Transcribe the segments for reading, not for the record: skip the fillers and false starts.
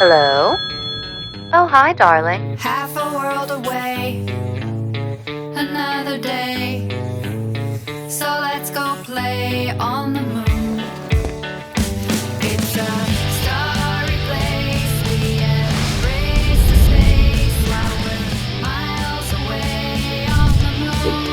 Hello? Oh, hi, darling. Half a world away, another day. So let's go play on the moon. It's a starry place. We embrace the space while we're miles away on the moon.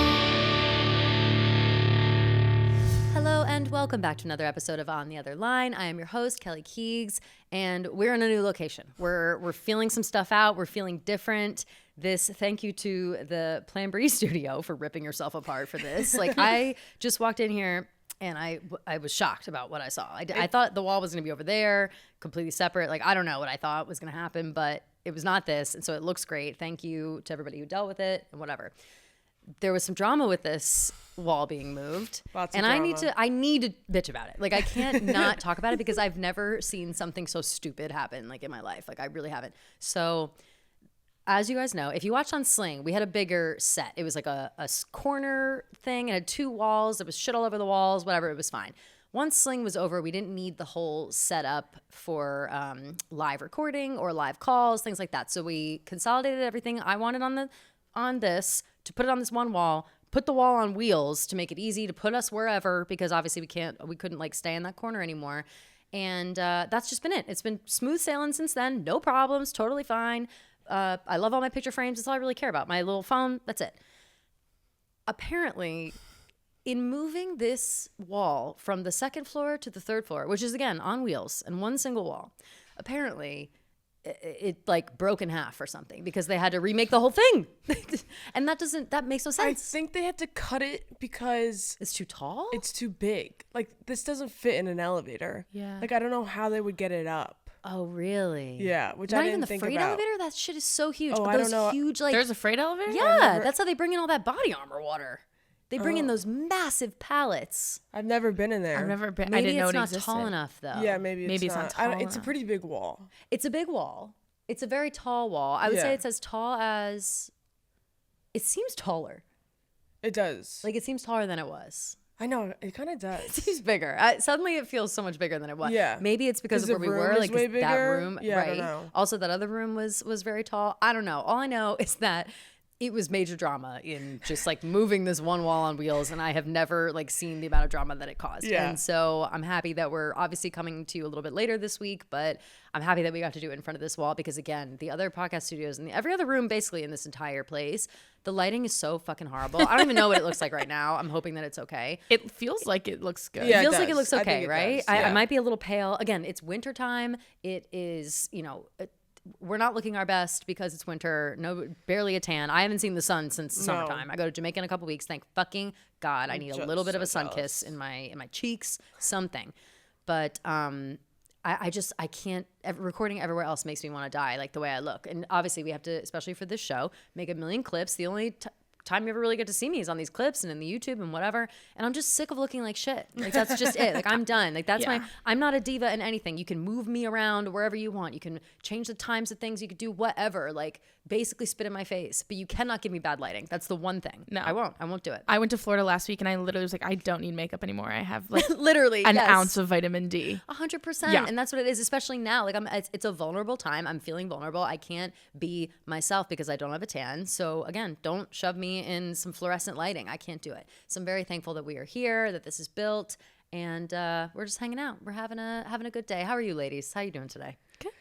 Hello and welcome back to another episode of On the Other Line. I am your host, Kelly Keegs, and we're in a new location. We're feeling some stuff out. We're feeling different. Thank you to the Plan Brie studio for ripping yourself apart for this. Like, I just walked in here and I was shocked about what I saw. I thought the wall was going to be over there, completely separate. Like, I don't know what I thought was going to happen, but it was not this. And so it looks great. Thank you to everybody who dealt with it and whatever. There was some drama with this wall being moved. Lots of and drama. I need to bitch about it. Like, I can't not talk about it because I've never seen something so stupid happen like in my life. Like, I really haven't. So as you guys know, if you watched on Sling, we had a bigger set. It was like a corner thing. It had two walls. There was shit all over the walls, whatever. It was fine. Once Sling was over, we didn't need the whole setup for live recording or live calls, things like that. So we consolidated everything I wanted on this to put it on this one wall, put the wall on wheels to make it easy to put us wherever, because obviously we couldn't like stay in that corner anymore. And that's just been it. It's been smooth sailing since then. No problems. Totally fine. I love all my picture frames. That's all I really care about. My little phone. That's it. Apparently, in moving this wall from the second floor to the third floor, which is again on wheels and one single wall, apparently it like broke in half or something because they had to remake the whole thing. And that makes no I sense. think they had to cut it because It's too tall? it's too big. Like, this doesn't fit in an elevator. Yeah. Like, I don't know how they would get it up. Oh, really? Yeah, which Not I even didn't the think freight about. elevator? That shit is so huge. Oh, But I those don't know. huge, like, There's a freight elevator? yeah, that's how they bring in all that body armor water. They bring in those massive pallets. I've never been in there. I've never been. I Maybe didn't know it's it not existed. tall enough, though. Yeah, maybe Maybe it's not I don't- tall It's a enough. pretty big wall. It's a big wall. It's a very tall wall. I would say Yeah. it's as tall as... It seems taller. It does. Like, it seems taller than it was. I know, it kind of It does. seems bigger. Suddenly it feels so much bigger than it was. Yeah. Maybe it's because of 'Cause where the we were. room Like, is way 'cause that bigger? room, Yeah, I right? don't know. Also, that other room was very tall. I don't know. All I know is that it was major drama in just like moving this one wall on wheels, and I have never like seen the amount of drama that it caused. Yeah. And so I'm happy that we're obviously coming to you a little bit later this week, but I'm happy that we got to do it in front of this wall because, again, the other podcast studios and every other room basically in this entire place, the lighting is so fucking horrible. I don't even know what it looks like right now. I'm hoping that it's okay. It feels like it looks good. Yeah. It feels like it does. looks I think okay, it right? does, I yeah. might be a little pale. Again, it's wintertime. It is, we're not looking our best because it's winter. No, barely a tan. I haven't seen the sun since summertime. I go to Jamaica in a couple weeks. Thank fucking God. I need a little bit of a sun kiss in my cheeks, something. But I can't. Recording everywhere else makes me want to die, like the way I look. And obviously, we have to, especially for this show, make a million clips. The only time you ever really get to see me is on these clips and in the YouTube and whatever. And I'm just sick of looking like shit. Like, that's just it. Like, I'm done. Like, that's Yeah. I'm not a diva in anything. You can move me around wherever you want. You can change the times of things. You could do whatever. Like, basically spit in my face. But you cannot give me bad lighting. That's the one thing. No. I won't do it. I went to Florida last week and I literally was like, I don't need makeup anymore. I have like Literally an yes. ounce of vitamin D. 100%. Yeah. And that's what it is, especially now. Like, it's a vulnerable time. I'm feeling vulnerable. I can't be myself because I don't have a tan. So again, don't shove me in some fluorescent lighting. I can't do it. So I'm very thankful that we are here, that this is built, and we're just hanging out. We're having a good day. How are you, ladies? How are you doing today? Good.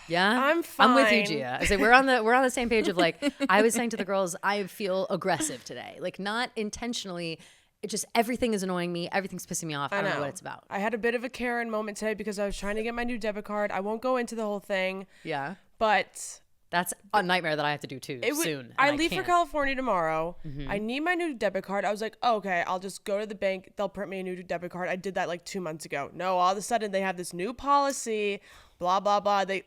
Yeah, I'm I'm with you, fine. Gia. I say we're on the same page of, like, I was saying to the girls, I feel aggressive today, like, not intentionally. It just, everything is annoying me. Everything's pissing me off. I don't know what it's about. I had a bit of a Karen moment today because I was trying to get my new debit card. I won't go into the whole thing, Yeah, but that's a nightmare that I have to do too soon. and I leave for can't. California tomorrow. I need my new debit card. I was like, oh, okay, I'll just go to the bank. They'll print me a new debit card. I did that like 2 months ago. No, all of a sudden they have this new policy, blah, blah, blah. They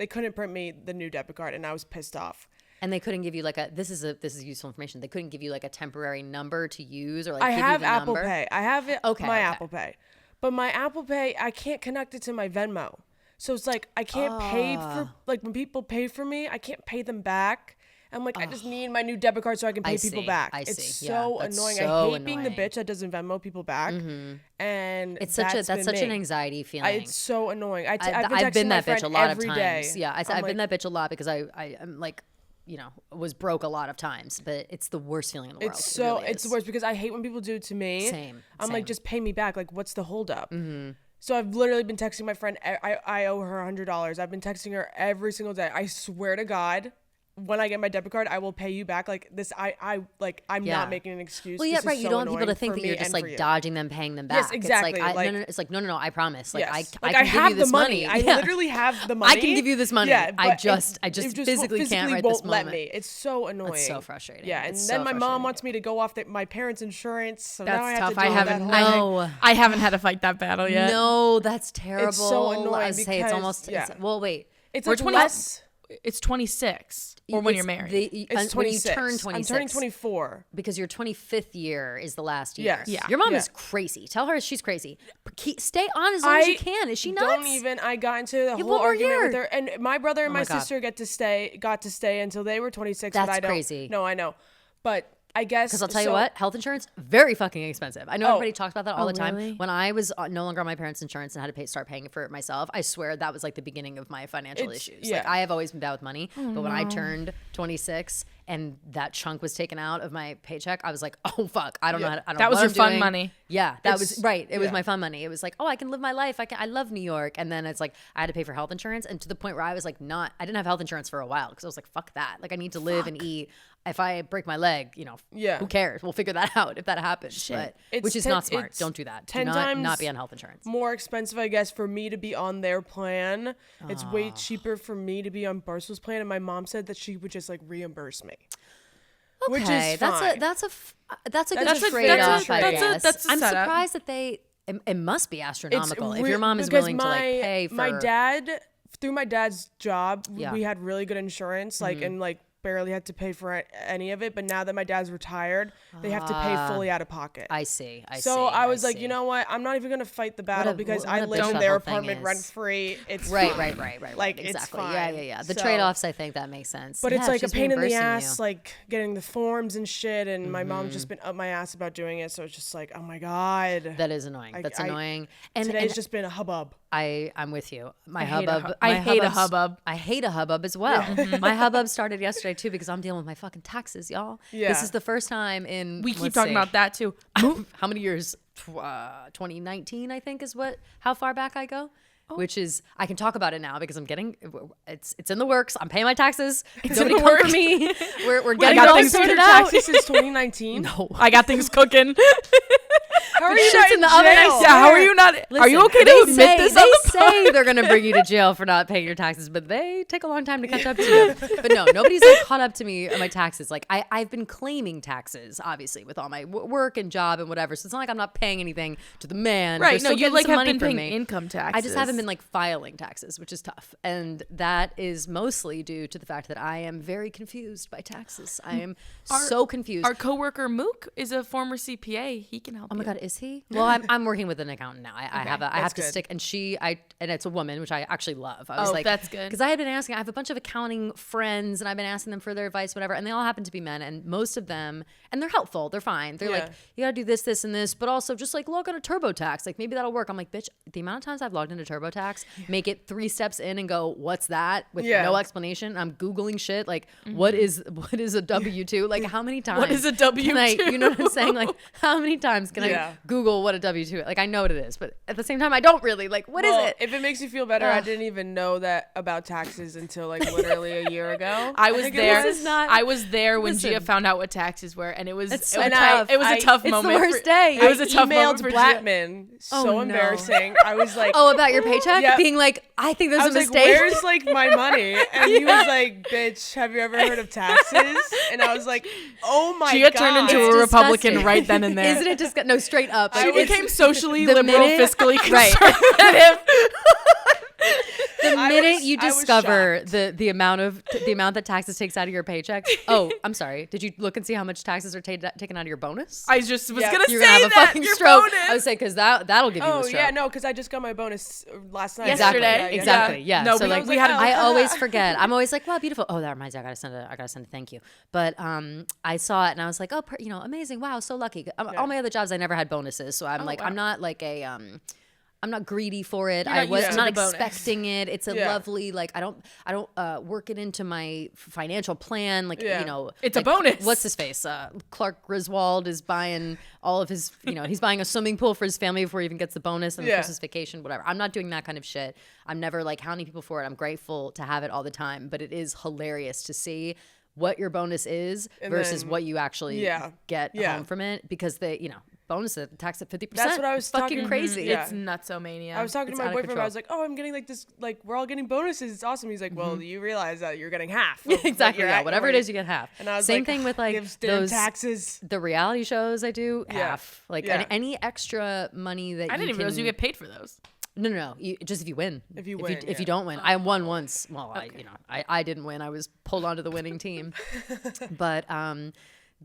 couldn't print me the new debit card, and I was pissed off. And they couldn't give you like this is useful information. They couldn't give you like a temporary number to use, or like I give have you the Apple number. Pay. I have it. Okay, my okay. Apple Pay, but my Apple Pay, I can't connect it to my Venmo. So it's like I can't pay for, like, when people pay for me, I can't pay them back. I'm like, I just need my new debit card so I can pay people back. It's so annoying. I hate being the bitch that doesn't Venmo people back. And it's such an anxiety feeling. It's so annoying. I've been that bitch a lot of times. Day. Yeah, I've been that bitch a lot because I'm like, you know, was broke a lot of times, but it's the worst feeling in the world. It's the worst because I hate when people do it to me. Same. Like, just pay me back. Like, what's the holdup? So I've literally been texting my friend. I owe her $100. I've been texting her every single day. I swear to God, when I get my debit card, I will pay you back. Like this, I'm not making an excuse. Well, yeah, right. You don't want people to think that you're just like dodging them, paying them back. Yes, exactly. It's like, no, I promise. Like, yes. I can give you this money. I literally have the money. I can give you this money. Yeah, I just physically can't right this moment. Let me. It's so annoying. It's so frustrating. Yeah, and then my mom wants me to go off my parents' insurance. So that's now I have tough. to do I haven't had to fight that battle yet. No, that's terrible. It's so annoying. I say it's almost. Well, wait. It's like less. It's 26. Or when you're married. It's 26. When you turn 26. I'm turning 24. Because your 25th year is the last year. Yes. Yeah. Your mom is crazy. Tell her she's crazy. Stay on as long as you can. Is she nuts? I got into the whole argument with her. And my brother and my sister got to stay until they were 26. That's but I don't. Crazy. No, I know. But I guess. Because I'll tell you what, health insurance, very fucking expensive. I know everybody talks about that all the time. Really? When I was no longer on my parents' insurance and had to start paying for it myself, I swear that was like the beginning of my financial issues. Yeah. Like I have always been bad with money, but when I turned 26 and that chunk was taken out of my paycheck, I was like, oh fuck, I don't know. I don't that know was what your I'm fun doing. Money. Yeah, that was right. It was my fun money. It was like, oh, I can live my life. I love New York. And then it's like I had to pay for health insurance, and to the point where I was like, I didn't have health insurance for a while because I was like, fuck that. Like I need to live and eat. If I break my leg, who cares? We'll figure that out if that happens. But which is not smart. Don't do that. 10 do times not be on health insurance. More expensive, I guess, for me to be on their plan. It's way cheaper for me to be on Barstool's plan, and my mom said that she would just like reimburse me. Okay, which is fine. that's a good trade-off. I guess. I'm surprised that it must be astronomical if your mom is willing to like pay for. My dad, through my dad's job, we had really good insurance, like and like barely had to pay for any of it. But now that my dad's retired, they have to pay fully out of pocket. I see. So I was like, you know what? I'm not even gonna fight the battle because I live in their apartment rent free. It's right. Like exactly. It's fine. Yeah. The trade-offs, I think that makes sense. But it's like a pain in the ass, you. like getting the forms and shit. And my mom's just been up my ass about doing it. So it's just like, oh my God. That is annoying. That's annoying. And today's just been a hubbub. I'm with you. I hate a hubbub. I hate a hubbub as well. My hubbub started yesterday too because I'm dealing with my fucking taxes, y'all. Yeah. This is the first time in we keep talking about that too. How many years? 2019, I think, is how far back I go. Which is I can talk about it now because I'm getting it's in the works. I'm paying my taxes. Nobody come for me. We're getting it all sorted out. Taxes since 2019. No, I got things cooking. How are you not in jail? Yeah, how are you not? Listen, are you okay to admit this? They say they're gonna bring you to jail for not paying your taxes, but they take a long time to catch up to you. But no, nobody's like caught up to me on my taxes. Like I've been claiming taxes, obviously, with all my work and job and whatever. So it's not like I'm not paying anything to the man. Right? No, you like have been paying me. Income taxes. I just haven't been like filing taxes, which is tough, and that is mostly due to the fact that I am very confused by taxes. I am so confused. Our coworker Mook is a former CPA. He can help. Oh my God, is he? Well, I'm working with an accountant now. I have to stick, and and it's a woman, which I actually love. I was like, that's good. Because I had been asking, I have a bunch of accounting friends, and I've been asking them for their advice, whatever, and they all happen to be men, and most of them, and they're helpful, they're fine. They're like, you gotta do this, this, and this, but also just like log on to TurboTax, like maybe that'll work. I'm like, bitch, the amount of times I've logged into TurboTax, make it 3 steps in and go, what's that? With no explanation. I'm Googling shit, like what is a W-2? Like how many times? What is a W-2? You know what I'm saying? Like how many times can I Google what a W-2 is? Like I know what it is, but at the same time I don't really. Like what is it? If it makes you feel better, I didn't even know that about taxes until like literally a year ago. I was there when Gia found out what taxes were, and it was so tough. It was a tough moment. It's the worst day. It was a tough moment for Blackman. So embarrassing. I was like, oh, about your paycheck? Being like, I think there's a mistake. Like, where's like my money? And he was like, bitch, have you ever heard of taxes? And I I was like, oh my Gia God. turned into a Republican right then and there. Isn't it just no straight up? She became socially liberal, fiscally right. conservative. The minute you I was discover shocked. the amount that taxes takes out of your paycheck. Oh, I'm sorry. Did you look and see how much taxes are taken out of your bonus? I just was Yeah. gonna You're say gonna have a that fucking your stroke. bonus. I would say because that'll give you Oh a stroke. yeah, no, because I just got my bonus last night. Exactly. Yesterday. Exactly. Yeah. No, so we- like we had a- I always forget. I'm always like, wow, beautiful. Oh, that reminds me. I gotta send a thank you. But I saw it and I was like, oh, amazing. Wow, so lucky. All my other jobs, I never had bonuses, so I'm like, wow. I'm not like a I'm not greedy for it. You're not used I'm to not the bonus. expecting it. It's a Yeah. lovely like I don't work it into my financial plan. Like Yeah. It's a like, bonus. What's his face? Clark Griswold is buying all of his. He's buying a swimming pool for his family before he even gets the bonus and the Yeah. Christmas vacation, whatever. I'm not doing that kind of shit. I'm never like hounding people for it. I'm grateful to have it all the time, but it is hilarious to see what your bonus is And versus then- what you actually Yeah. get Yeah. home from it because bonus tax at 50%. That's what I was fucking talking- crazy. Yeah. It's nutsomania. I was talking It's to my out of boyfriend. control. I was like, "Oh, I'm getting like this. Like, we're all getting bonuses. It's awesome." He's like, "Well, you realize that you're getting half." of what Exactly. you're Yeah. at- Whatever it what is, you get half. And I was Same like, thing with like "Gives damn those taxes." the reality shows I do Yeah. half. Like Yeah. any extra money that I didn't you even realize you can- get paid for those. No. Just if you win. If you win, if yeah. you don't win, I won once. Well, I didn't win. I was pulled onto the winning team. But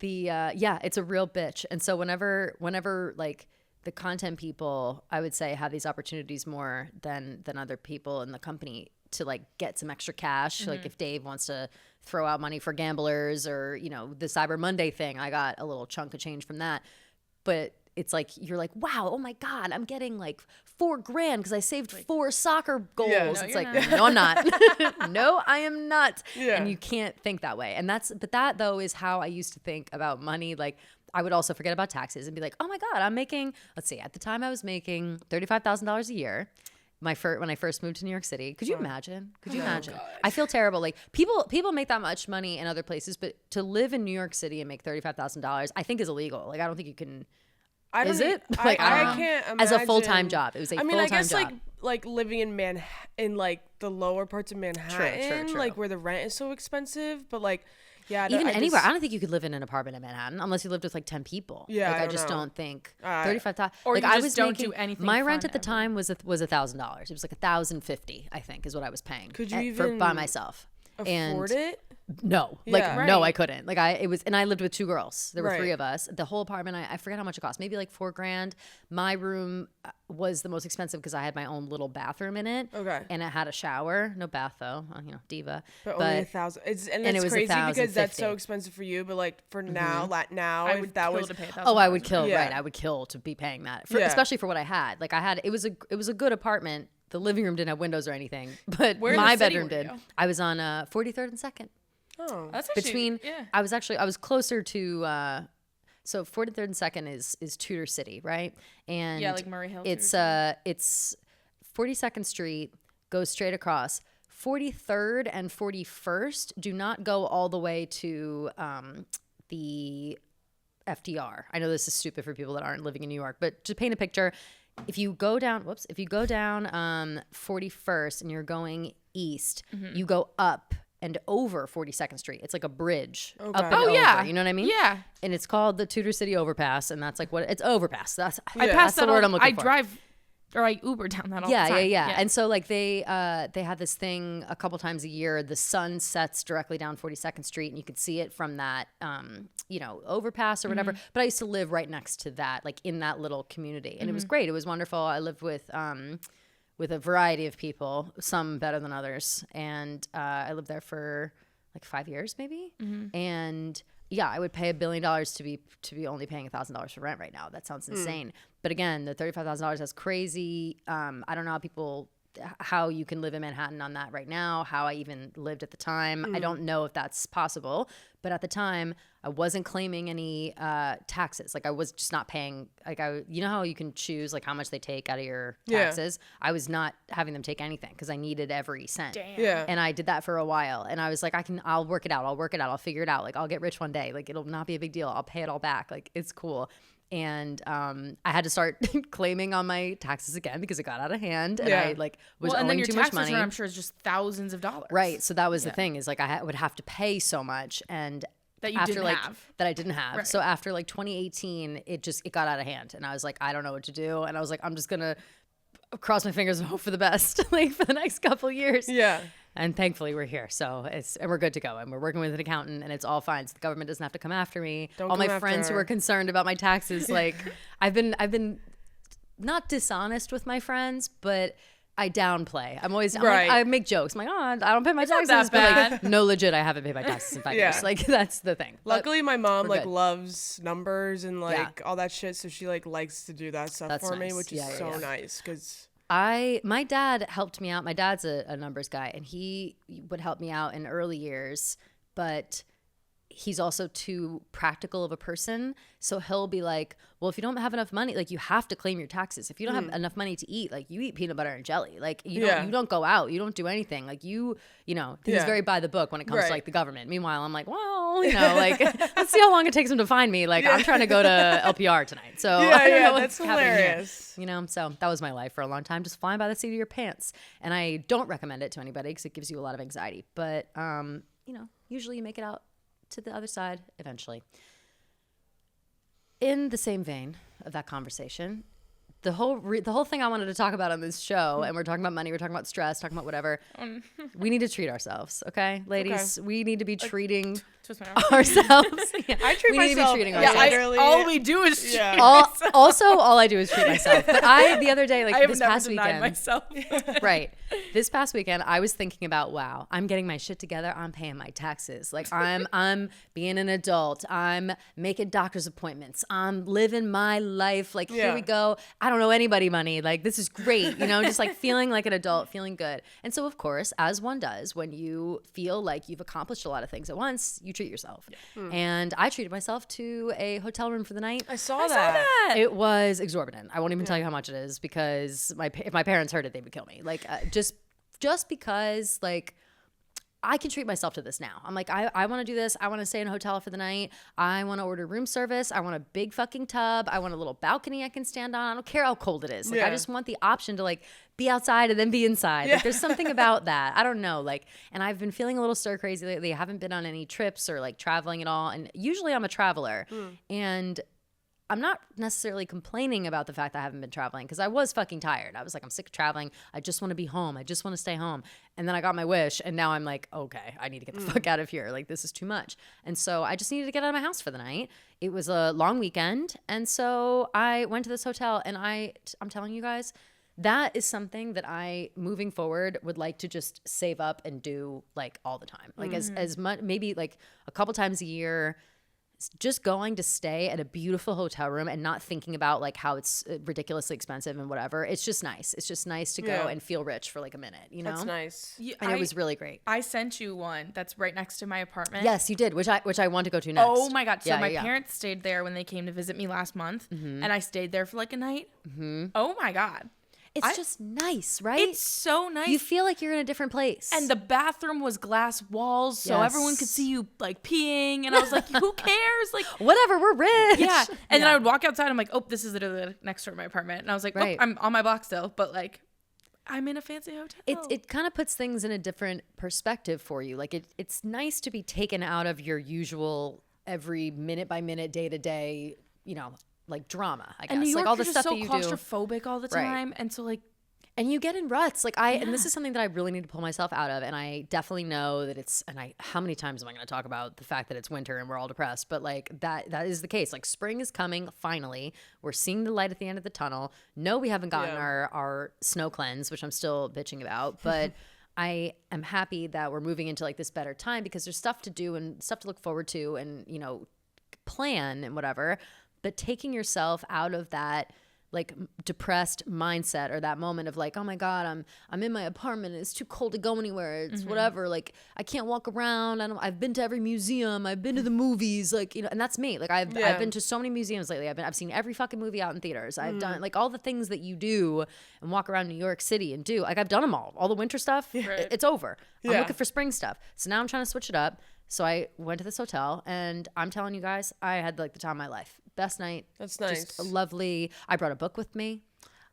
it's a real bitch. And so whenever like the content people, I would say, have these opportunities more than other people in the company to like get some extra cash. Like if Dave wants to throw out money for gamblers or the Cyber Monday thing, I got a little chunk of change from that. But it's like you're like, wow, oh my God, I'm getting like $4,000 because I saved 4 soccer goals. Yeah. No, It's you're like, not. no, I'm not. No, I am not. Yeah. And you can't think that way. And that though is how I used to think about money. Like I would also forget about taxes and be like, oh my God, I'm making, let's see, at the time I was making $35,000 a year. When I first moved to New York City. Could you imagine? Could you imagine? I feel terrible. Like people make that much money in other places, but to live in New York City and make $35,000, I think is illegal. Like I don't think you can. I don't Is it? I, Like, I don't I know. can't imagine. As a full-time job. It was a I mean, I full-time guess job. like living in like the lower parts of Manhattan, true. like where the rent is so expensive. But like, yeah, Even I anywhere, just- I don't think you could live in an apartment in Manhattan unless you lived with like 10 people. Yeah, like I I just don't know. don't think I- 35,000. Or like you I just was don't making, do anything My rent fun at the ever. time was $1,000. It was like $1,050, I think, is what I was paying. Could you by even myself? afford it? No, Yeah. like no, Right. I couldn't. Like and I lived with 2 girls. There were Right. 3 of us. The whole apartment, I forget how much it cost. Maybe like $4,000. My room was the most expensive because I had my own little bathroom in it. Okay. And it had a shower, no bath though. Diva. But only 1,000. It's and it it's was crazy because that's so $1,050. expensive for you. But like for now, now, I if would that kill was to pay $1,000. Oh, I would kill. Yeah. Right, I would kill to be paying that, Yeah. especially for what I had. Like it was a good apartment. The living room didn't have windows or anything, but Where in the my city bedroom were did. you? I was on 43rd and 2nd. oh, That's actually, Between yeah. I was closer to so 43rd and 2nd is Tudor City, right? And Yeah, like Murray Hill, It's Tudor it's 42nd Street goes straight across. 43rd and 41st do not go all the way to the FDR. I know this is stupid for people that aren't living in New York, but to paint a picture, if you go down 41st and you're going east, you go up and over 42nd Street. It's like a bridge up and Okay. over. Oh, yeah. You know what I mean? Yeah. And it's called the Tudor City Overpass, and that's like what it's overpass. That's I Yeah. passed that's the that word all, I'm looking I for. drive or I Uber down that all Yeah, the time. yeah. And so like they had this thing a couple times a year. The sun sets directly down 42nd Street, and you could see it from that overpass or whatever. Mm-hmm. But I used to live right next to that, like in that little community, and it Mm-hmm. was great. It was wonderful. I lived with a variety of people, some better than others, and I lived there for like 5 years maybe. Mm-hmm. And yeah, I would pay $1 billion to be only paying $1,000 for rent right now. That sounds insane. But again, the $35,000 is crazy. I don't know how you can live in Manhattan on that right now, how I even lived at the time. I don't know if that's possible. But at the time, I wasn't claiming any taxes. Like I was just not paying. Like you know how you can choose like how much they take out of your Yeah. taxes. I was not having them take anything because I needed every cent. Damn. yeah. And I did that for a while. And I was like, I'll work it out. I'll figure it out. Like, I'll get rich one day. Like, it'll not be a big deal. I'll pay it all back. Like, it's cool. And I had to start claiming on my taxes again because it got out of hand. And Yeah. I like was Well, and then owing your too much tax money. return, I'm sure, is just thousands of dollars. Right. So that was the thing is like I would have to pay so much. And That you after didn't like have. that I didn't have. Right. So after like 2018, it got out of hand. And I was like, I don't know what to do. And I was like, I'm just going to cross my fingers and hope for the best, like for the next couple years. Yeah. And thankfully we're here. So and we're good to go. And we're working with an accountant and it's all fine. So the government doesn't have to come after me. Don't all come my after friends who her. are concerned about my taxes, like I've been not dishonest with my friends, but I downplay. I'm like, I make jokes. I'm like, oh, I don't pay my taxes. not that But like, no, legit, I haven't paid my taxes in 5 Yeah. years. Like that's the thing. But Luckily, my mom we're like good. loves numbers and like Yeah. all that shit, so she like likes to do that stuff That's for me, nice. which is Yeah, yeah, so yeah. nice because My dad helped me out. My dad's a numbers guy, and he would help me out in early years, but he's also too practical of a person. So he'll be like, well, if you don't have enough money, like you have to claim your taxes. If you don't have enough money to eat, like you eat peanut butter and jelly. Like you don't go out, you don't do anything. Like you know, he's Yeah. very by the book when it comes Right. to like the government. Meanwhile, I'm like, well, you know, like let's see how long it takes him to find me. Like I'm trying to go to LPR tonight. So I don't know what's that's happening here. hilarious. You know, so that was my life for a long time, just flying by the seat of your pants. And I don't recommend it to anybody because it gives you a lot of anxiety. But, you know, usually you make it out to the other side eventually. In the same vein of that conversation, the whole thing I wanted to talk about on this show, and we're talking about money, we're talking about stress, talking about whatever. We need to treat ourselves, okay, ladies? We need to be treating Twist my arm. ourselves. Yeah. I treat we need to be myself. treating Yeah, ourselves. literally. all we do is Yeah. All I do is treat myself. But the other day, like I have this never past denied weekend, myself. right. This past weekend, I was thinking about, wow, I'm getting my shit together. I'm paying my taxes. Like I'm being an adult. I'm making doctor's appointments. I'm living my life. Like here Yeah. we go. I don't owe anybody money. Like this is great. You know, just like feeling like an adult, feeling good. And so of course, as one does, when you feel like you've accomplished a lot of things at once, you treat yourself. And I treated myself to a hotel room for the night. I saw that. It was exorbitant. I won't even tell you how much it is because if my parents heard it, they would kill me. Like just because like I can treat myself to this now. I'm like, I want to do this. I want to stay in a hotel for the night. I want to order room service. I want a big fucking tub. I want a little balcony I can stand on. I don't care how cold it is. Like I Yeah. just want the option to like be outside and then be inside. Like there's something about that. I don't know. Like, and I've been feeling a little stir crazy lately. I haven't been on any trips or like traveling at all. And usually I'm a traveler and I'm not necessarily complaining about the fact that I haven't been traveling because I was fucking tired. I was like, I'm sick of traveling. I just want to be home. I just want to stay home. And then I got my wish. And now I'm like, okay, I need to get the fuck out of here. Like, this is too much. And so I just needed to get out of my house for the night. It was a long weekend. And so I went to this hotel and I'm telling you guys, that is something that I, moving forward, would like to just save up and do like all the time. Like as much, maybe like a couple times a year, just going to stay at a beautiful hotel room and not thinking about like how it's ridiculously expensive and whatever. It's just nice. It's just nice to go Yeah. and feel rich for like a minute, you know? That's nice. And it was really great. I sent you one that's right next to my apartment. Yes, you did, which I want to go to next. Oh my God. So Yeah, my yeah. parents stayed there when they came to visit me last month, and I stayed there for like a night. Oh my God. It's just nice, right? It's so nice. You feel like you're in a different place. And the bathroom was glass walls, so Yes. everyone could see you like peeing. And I was like, who cares? Like, whatever, we're rich. yeah. And then I would walk outside. I'm like, oh, this is literally next door to my apartment. And I was like, Right. oh, I'm on my block still, but like, I'm in a fancy hotel. It kind of puts things in a different perspective for you. Like it's nice to be taken out of your usual every minute by minute, day to day, you know, like drama, I guess. and New York, like all the you're stuff just so that you do. claustrophobic all the Right. time. And so like, And you get in ruts. Like and this is something that I really need to pull myself out of. And I definitely know that how many times am I going to talk about the fact that it's winter and we're all depressed? But like that is the case. Like spring is coming finally. We're seeing the light at the end of the tunnel. No, we haven't gotten our snow cleanse, which I'm still bitching about. But I am happy that we're moving into like this better time because there's stuff to do and stuff to look forward to and, you know, plan and whatever. But taking yourself out of that like depressed mindset or that moment of like, oh my God, I'm in my apartment and it's too cold to go anywhere. It's whatever. Like I can't walk around. I've been to every museum. I've been to the movies. Like, you know, and that's me. Like I've been to so many museums lately. I've seen every fucking movie out in theaters. I've done like all the things that you do and walk around New York City and do. Like I've done them all the winter stuff. It's over. I'm looking for spring stuff. So now I'm trying to switch it up. So I went to this hotel and I'm telling you guys, I had like the time of my life. Best night. That's nice. Just lovely. I brought a book with me.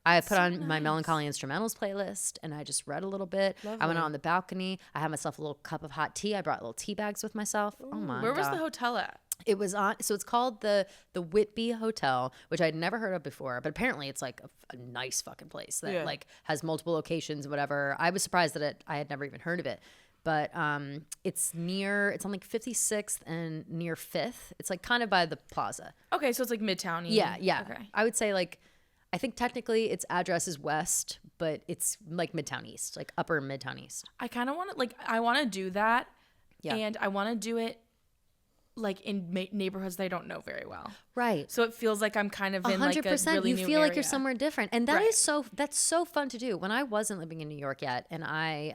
I put on my melancholy instrumentals playlist and I just read a little bit. I went out on the balcony. I had myself a little cup of hot tea. I brought little tea bags with myself. Oh my God. where was the hotel at? It was on, so it's called the Whitby Hotel, which I'd never heard of before, but apparently it's like a nice fucking place that like has multiple locations, whatever. I was surprised that I had never even heard of it, but it's on like 56th and near 5th. It's like kind of by the plaza. Okay, so it's like Midtown. Yeah. Okay. I would say like, I think technically its address is west, but it's like Midtown East, like upper Midtown East. I kind of want to I want to do that, and I want to do it like in neighborhoods that I don't know very well. Right. So it feels like I'm kind of in like a 100%. really You new feel like you're area. somewhere different. And that's so fun to do. When I wasn't living in New York yet and I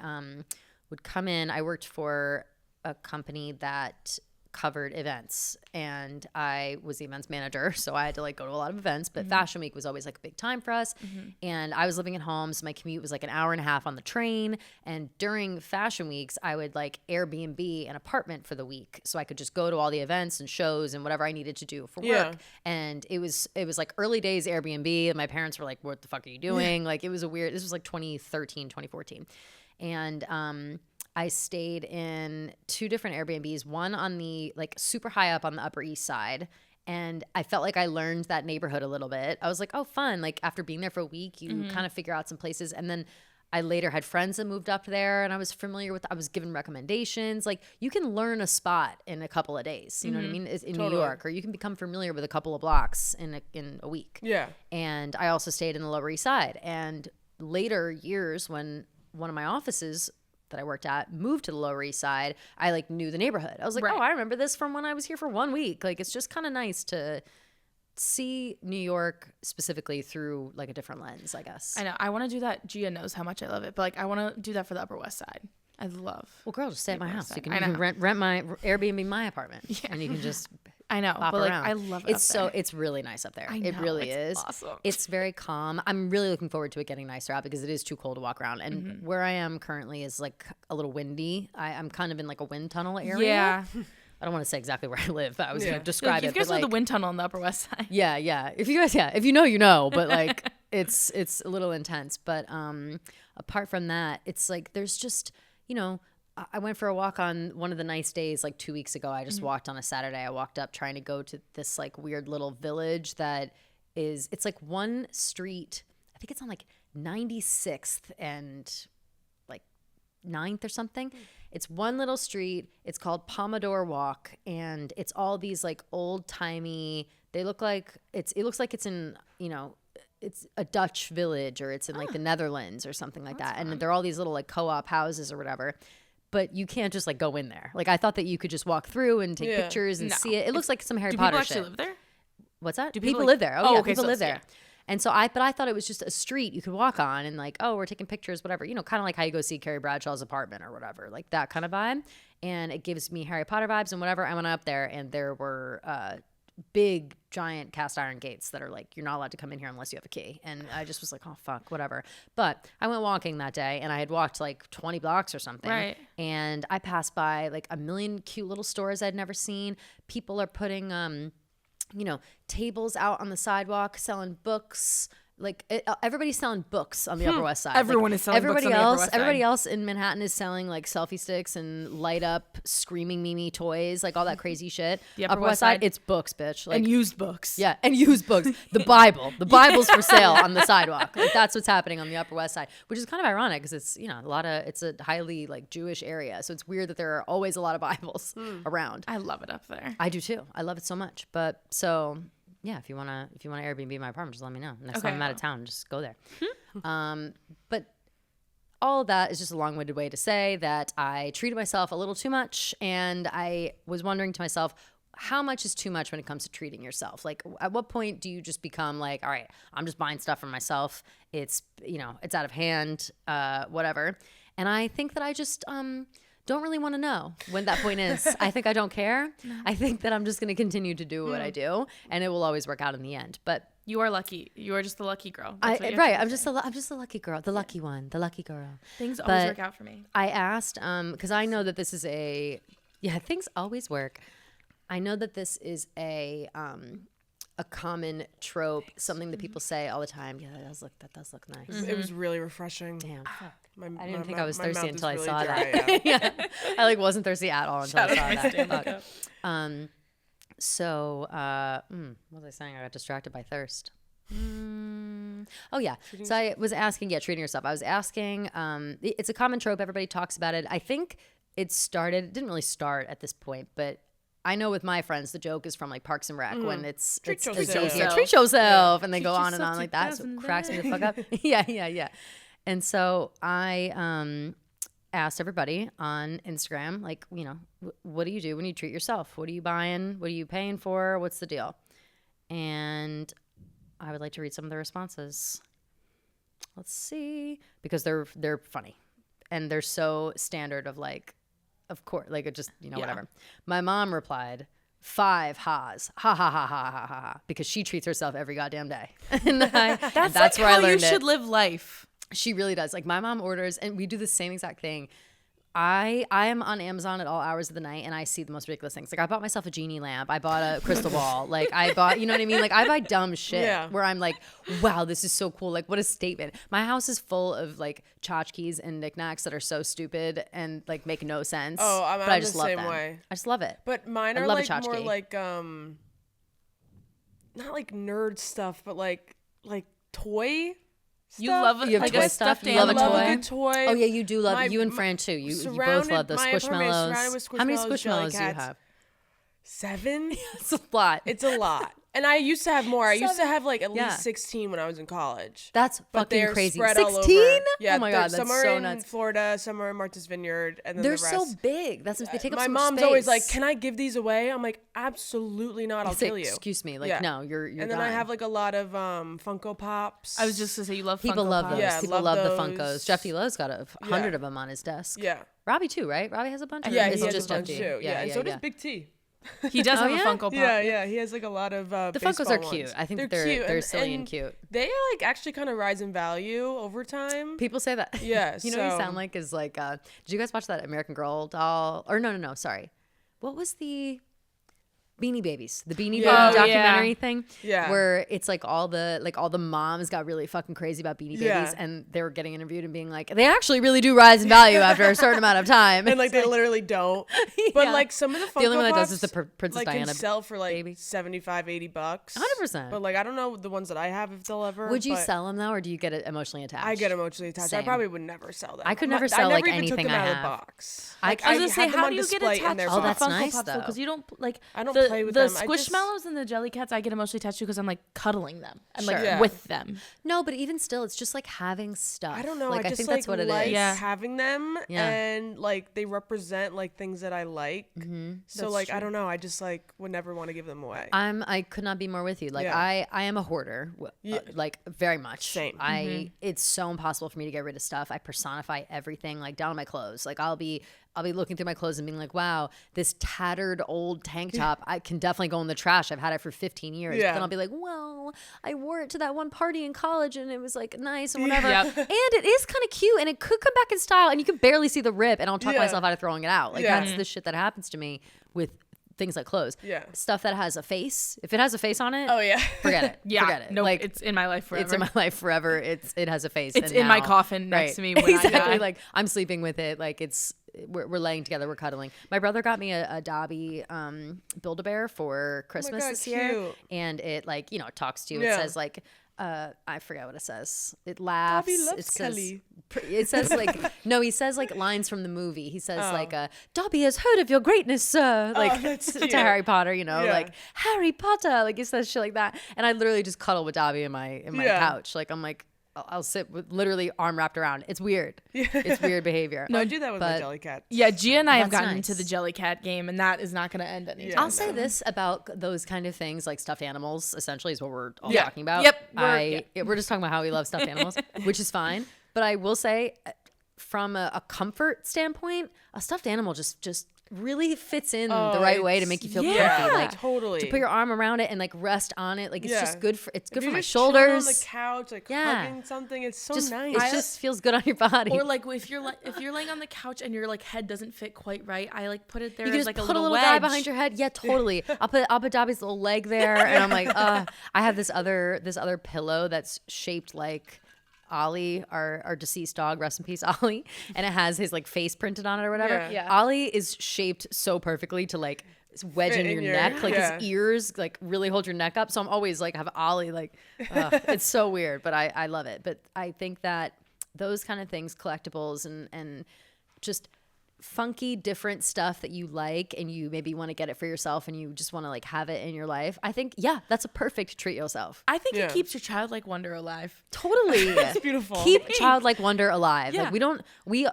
would come in, I worked for a company that covered events and I was the events manager, so I had to like go to a lot of events, but Fashion Week was always like a big time for us. And I was living at home, so my commute was like an hour and a half on the train, and during Fashion Weeks I would like Airbnb an apartment for the week so I could just go to all the events and shows and whatever I needed to do for work. And it was like early days Airbnb, and my parents were like, what the fuck are you doing? Like it was this was like 2013, 2014. And I stayed in 2 different Airbnbs, one on the like super high up on the Upper East Side. And I felt like I learned that neighborhood a little bit. I was like, oh, fun. Like after being there for a week, you kind of figure out some places. And then I later had friends that moved up there and I was given recommendations. Like you can learn a spot in a couple of days, you know what I mean? In New York, or you can become familiar with a couple of blocks in a week. Yeah. And I also stayed in the Lower East Side. And later years when one of my offices that I worked at moved to the Lower East Side, I like knew the neighborhood. I was like, oh, I remember this from when I was here for 1 week. Like it's just kind of nice to see New York specifically through like a different lens, I guess. I know. I want to do that. Gia knows how much I love it, but like I want to do that for the Upper West Side. I love. Well, girl, just stay at my house. You can rent my Airbnb my apartment, and you can just. I know, bop but like around. I love it. It's really nice up there. I know, it really it's is. awesome. It's very calm. I'm really looking forward to it getting nicer out because it is too cold to walk around. And where I am currently is like a little windy. I'm kind of in like a wind tunnel area. Yeah. I don't want to say exactly where I live, but I was going to describe If it. you guys but, know the like, wind tunnel on the Upper West Side. Yeah. If you know, you know. But like, it's a little intense. But apart from that, it's like there's just, you know, I went for a walk on one of the nice days like 2 weeks ago. I just walked on a Saturday. I walked up trying to go to this like weird little village it's like one street. I think it's on like 96th and like 9th or something. It's one little street. It's called Pomodor Walk, and it's all these like old timey. It looks like it's in, you know, it's a Dutch village or it's in like the Netherlands or something like that. And they're all these little like co-op houses or whatever. But you can't just like go in there. Like I thought that you could just walk through and take pictures and see it. It looks like some Harry Potter shit. Do people actually live there? What's that? Do people people live there? Oh, yeah, okay, people so live it's- there. And so I thought it was just a street you could walk on and like, oh, we're taking pictures, whatever. You know, kind of like how you go see Carrie Bradshaw's apartment or whatever, like that kind of vibe. And it gives me Harry Potter vibes and whatever. I went up there and there were big giant cast iron gates that are like, you're not allowed to come in here unless you have a key. And I just was like, oh fuck, whatever. But I went walking that day and I had walked like 20 blocks or something. Right. And I passed by like a million cute little stores I'd never seen. People are putting you know, tables out on the sidewalk selling books. Like everybody's selling books on the Upper West Side. Everyone is selling books on the Upper West Side. Everybody else in Manhattan is selling like selfie sticks and light up screaming Mimi toys, like all that crazy shit. The Upper West Side, it's books, bitch. Like, And used books. yeah, and used books. The Bible's for sale on the sidewalk. Like that's what's happening on the Upper West Side, which is kind of ironic because it's, you know, it's a highly like Jewish area, so it's weird that there are always a lot of Bibles around. I love it up there. I do too. I love it so much. But so yeah, if you wanna Airbnb my apartment, just let me know. Next time I'm out of town, just go there. But all of that is just a long-winded way to say that I treated myself a little too much, and I was wondering to myself, how much is too much when it comes to treating yourself? Like, at what point do you just become like, all right, I'm just buying stuff for myself. It's, you know, it's out of hand, whatever. And I think that I just don't really want to know when that point is. I think I don't care. I think that I'm just going to continue to do what I do, and it will always work out in the end. But You are lucky. You are just the lucky girl. I'm That's what you have to just say. I'm just the lucky girl, the lucky one, the lucky girl. Things always But work out for me. I asked because I know that this is things always work. I know that this is a common trope, something that people say all the time. Yeah, that does look nice. It was really refreshing. Damn, fuck. My, I didn't think my- I was my thirsty mouth is until I really saw dry, that. yeah. Yeah. I like wasn't thirsty at all until I saw that. Fuck. So, what was I saying? I got distracted by thirst. Oh yeah. So I was asking, treating yourself. I was asking, it's a common trope. Everybody talks about it. I think it didn't really start at this point, but I know with my friends, the joke is from like Parks and Rec when it's Treat it's yourself. treat yourself, and they Treat go on and yourself on like that. So it cracks me the fuck up. Yeah. And so I asked everybody on Instagram, like, what do you do when you treat yourself? What are you buying? What are you paying for? What's the deal? And I would like to read some of the responses. Let's see, because they're funny, and they're so standard of like, of course, like it just whatever. My mom replied, 5 ha's, ha ha ha ha ha ha ha, because she treats herself every goddamn day, and that's like where I how learned you should live life. She really does. Like my mom orders, and we do the same exact thing. I am on Amazon at all hours of the night, and I see the most ridiculous things. Like I bought myself a genie lamp. I bought a crystal ball. Like I bought, you know what I mean? Like I buy dumb shit where I'm like, wow, this is so cool. Like what a statement. My house is full of like tchotchkes and knickknacks that are so stupid and like make no sense. Oh, but I just love them. I just love it. But mine I are love a like more tchotchke. like not like nerd stuff, but like toy. You stuff. love You have like toy a stuff? stuffed You love a animal. I love toy? a good toy. Oh yeah, you do love My- you and Fran too. You both surrounded- love the my apartment is surrounded squishmallows. with How many Squishmallows, squishmallows do you Jellycats. have? 7? It's a lot. It's a lot. And I used to have more. I used to have like at Yeah. least 16 when I was in college. That's But fucking they're crazy. spread all over. 16? Yeah, Oh my they're- god, that's some are so in nuts. Florida, some are in Martha's Vineyard, and then They're the rest. so big. They take up My so much mom's space. always like, "Can I give these away?" I'm like, "Absolutely not. I'll Say, kill you." excuse me. Like, Yeah. no, you're And then I have like a lot of Funko Pops. I was just gonna say you love people Funko love Pops. those. Yeah, People love love the those. Funkos. Jeff D. Lowe's got 100 of them on his desk. Yeah. Robbie too, right? Robbie has a bunch. Or Yeah, is he it has just a bunch Jeff D? too. Yeah, and so does Big T. He does have yeah? a Funko Pop. Yeah, he has like a lot of The baseball Funkos are ones. cute. I think they're they're cute. silly and cute. They like actually kind of rise in value over time. People say that. Yeah, You know what you so- sound like is like. Did you guys watch that American Girl doll? Or no. Sorry. What was the Beanie Babies? The Beanie Baby Yeah. Oh, documentary thing. Yeah. Where it's like all the moms got really fucking crazy about Beanie Babies, Yeah. and they were getting interviewed and being like, they actually really do rise in value after a certain amount of time. And like they literally don't. But Yeah. like some of the Funko The only one that does Pops, is the Princess like Diana can sell for like baby. $75-$80. 100%. But like I don't know the ones that I have if they'll ever. Would you but sell them though, or do you get it emotionally attached? I get emotionally attached. I Same. probably would never sell them. I could I'm never not- sell, I like, never even took anything them I out of have. the box. I Like, I was gonna say, had them how on do you get display in attached their to Oh, the that's Funko nice, Pops though. because you don't like. I don't the, play with the them. I just- Squishmallows and the Jellycats. I get emotionally attached to because I'm like cuddling them and like Sure. Yeah. with them. No, but even still, it's just like having stuff. I don't know. Like I just think like that's what it is. like Yeah. having them, Yeah. and like they represent like things that I like. So That's like I true. don't know. I just like would never want to give them away. I could not be more with you. Like Yeah. I am a hoarder, like very much. Same. It's so impossible for me to get rid of stuff. I personify everything, like down to my clothes. Like I'll be looking through my clothes and being like, wow, this tattered old tank top, I can definitely go in the trash. I've had it for 15 years. Yeah. But then I'll be like, well, I wore it to that one party in college and it was like nice and whatever. Yep. And it is kind of cute and it could come back in style and you can barely see the rip and I'll talk Yeah. myself out of throwing it out. Like Yeah. that's the shit that happens to me with things like clothes. Yeah. Stuff that has a face. If it has a face on it, Oh yeah. forget it. Yeah, Forget it. no, like it's in my life forever. it's in my life forever. It has a face. It's and in my now- coffin next to me when I exactly. die. Like I'm sleeping with it. Like we're laying together. We're cuddling. My brother got me a Dobby Build-A-Bear for Christmas God, this year, cute. and it like it talks to you. Yeah. It says like. I forget what it says. It laughs. Dobby loves it says, Kelly. It says like no. He says like lines from the movie. He says Oh. like Dobby has heard of your greatness, sir. Like that's to cute. Harry Potter, Yeah. like Harry Potter. Like he says shit like that, and I literally just cuddle with Dobby in my Yeah. couch. Like I'm like I'll sit with literally arm wrapped around. It's weird. It's weird behavior. No, I do that with my but- Jellycat. Yeah, Gia and I have That's gotten nice. into the Jellycat game, and that is not going to end anytime. Yeah. I'll say this about those kind of things, like stuffed animals. Essentially, is what we're all Yeah. talking about. Yep, We're just talking about how we love stuffed animals, which is fine. But I will say, from a comfort standpoint, a stuffed animal just really fits in the right way to make you feel yeah. comfy. Like Totally. to put your arm around it and like rest on it. Like it's Yeah. just good for If my you're just chilling shoulders. on the couch, like Yeah. hugging something. It's so just nice. it just feels good on your body. Or like if you're laying on the couch and your like head doesn't fit quite right, I like put it there you can as just like put a little guy wedge. behind your head. Yeah, totally. I'll put Dobby's little leg there, and I'm like, I have this other pillow that's shaped like Ollie, our deceased dog, rest in peace, Ollie, and it has his like face printed on it or whatever. Yeah. Yeah. Ollie is shaped so perfectly to like wedge Fit in in your your- neck, like yeah. his ears like really hold your neck up. So I'm always like have Ollie like, it's so weird, but I love it. But I think that those kind of things, collectibles and just funky different stuff that you like and you maybe want to get it for yourself and you just want to like have it in your life, I think that's a perfect treat yourself. I think Yeah. it keeps your childlike wonder alive. Totally. It's beautiful. Keep childlike wonder alive. Yeah. Like